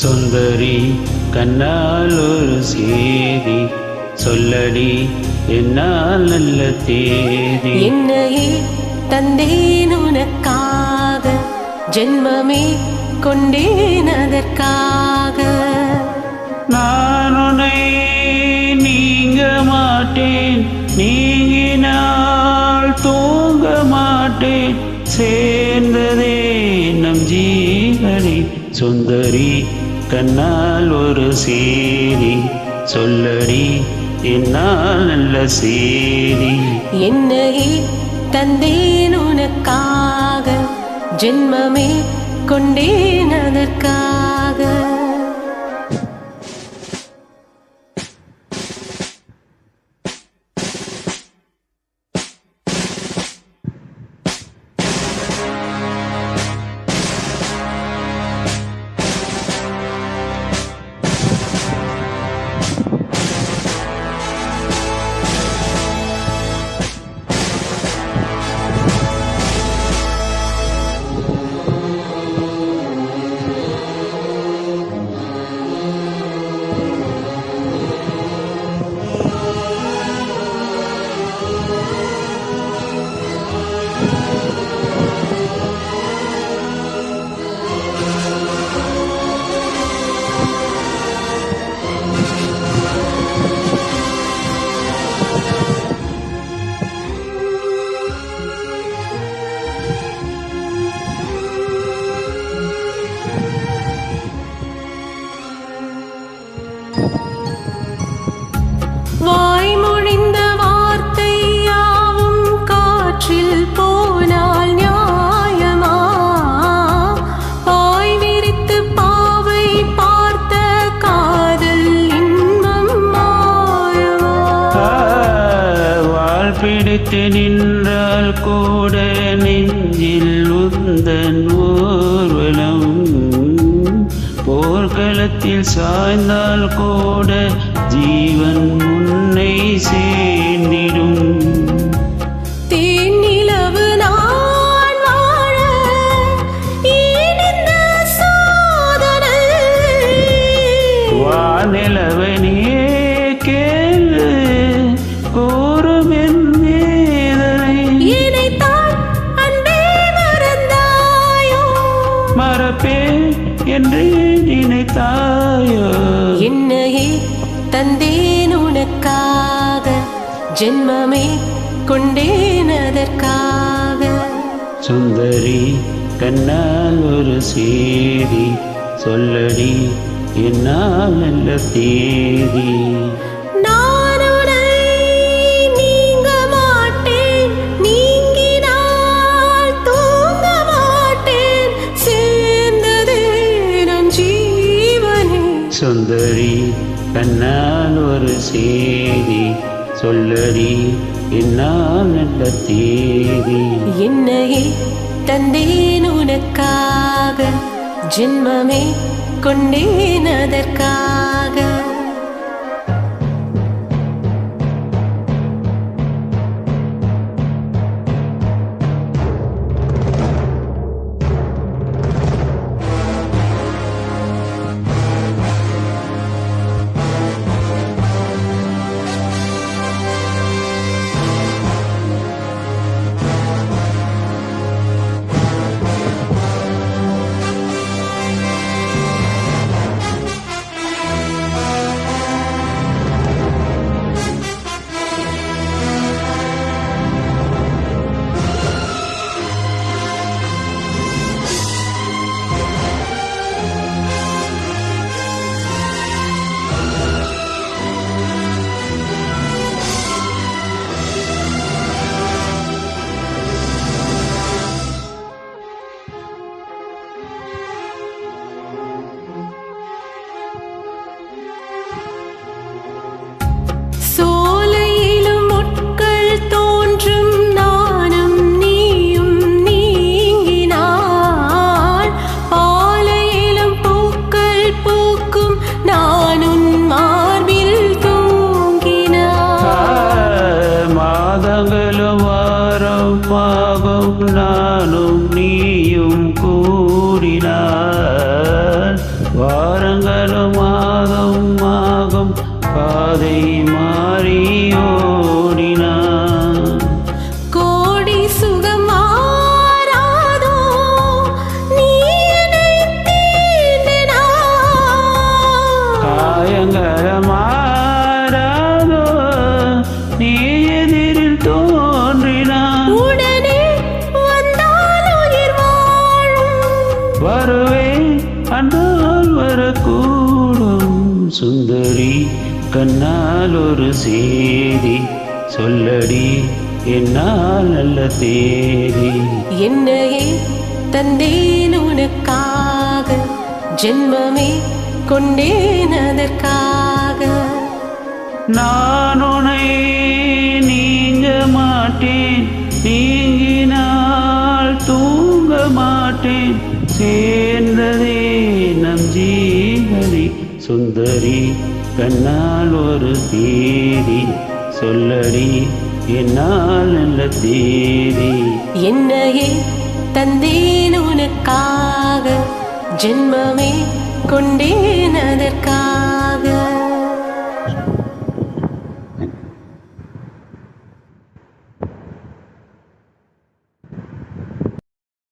சுந்தரி கண்ணால் ஒரு சேதி சொல்லடி என்னால் நல்ல தேதி. என்னையே தந்தேன் உனக்காக, ஜென்மமே கொண்டேன் அதற்காக. நான் உன்னை நீங்க மாட்டேன், நீங்கினால் தூங்க மாட்டேன், சேர்ந்ததே நம் ஜீவனே. சுந்தரி கண்ணால் ஒரு சேதி சொல்லடி என்னால் நல்ல சேதி. என்னையே தந்தேன் உனக்காக, ஜென்மமே கொண்டேன் அதற்காக. வாய்மொழிந்த வார்த்தை யாவும் காற்றில் போனால் நியாயமா? பாய் விரித்து பாவை பார்த்த காதல் இன்பம் மாயமா? வாழ் பிடித்து நின்றால் கூட நெஞ்சில் உந்தன் ஊர்வலம், போர்க்களத்தில் சாய்ந்தால் கூட ஜீவன் உன்னை சேர்ந்திடும். தேனிலவு நான் வாழ ஏன் இந்த சோதனை? வானிலவனே கேளு கூறும் என் வேதனை. இணைத்தால் அன்பே மறந்தாயோ? மறப்பேன் என்று நினைத்தாயோ? என்னையே தந்தேன் உனக்காக, ஜென்மமே கொண்டேன் அதற்காக. சுந்தரி கண்ணால் ஒரு சேதி சொல்லடி என்னால் நல்ல தேதி. நான் உன்னை நீங்க மாட்டேன், நீங்கினால் தூங்க மாட்டேன், சேர்ந்ததே நம் ஜீவனே. சுந்தரி கண்ணால் ஒரு சேதி சொல்லடி என்னால் நல்ல தேதி. என்னையே தந்தேன் உனக்காக, ஜென்மமே கொண்டேன் அதற்காக. அன்றால் வரக்கூடும் சுந்தரி கண்ணால் ஒரு சேதி சொல்லடி என்னால் நல்ல தேதி. என்னையே தந்தேன் உனக்காக, ஜென்மமே கொண்டேன் அதற்காக. நான் உன்னை நீங்க மாட்டேன், நீங்கினால் தூங்க மாட்டேன், சேர்ந்ததே நம் ஜீவனி. சுந்தரி கண்ணால் ஒரு தேதி சொல்லடி என்னால் நல்ல தேதி. என்னையே தந்தேன் உனக்காக, ஜென்மமே கொண்டேன் அதற்காக.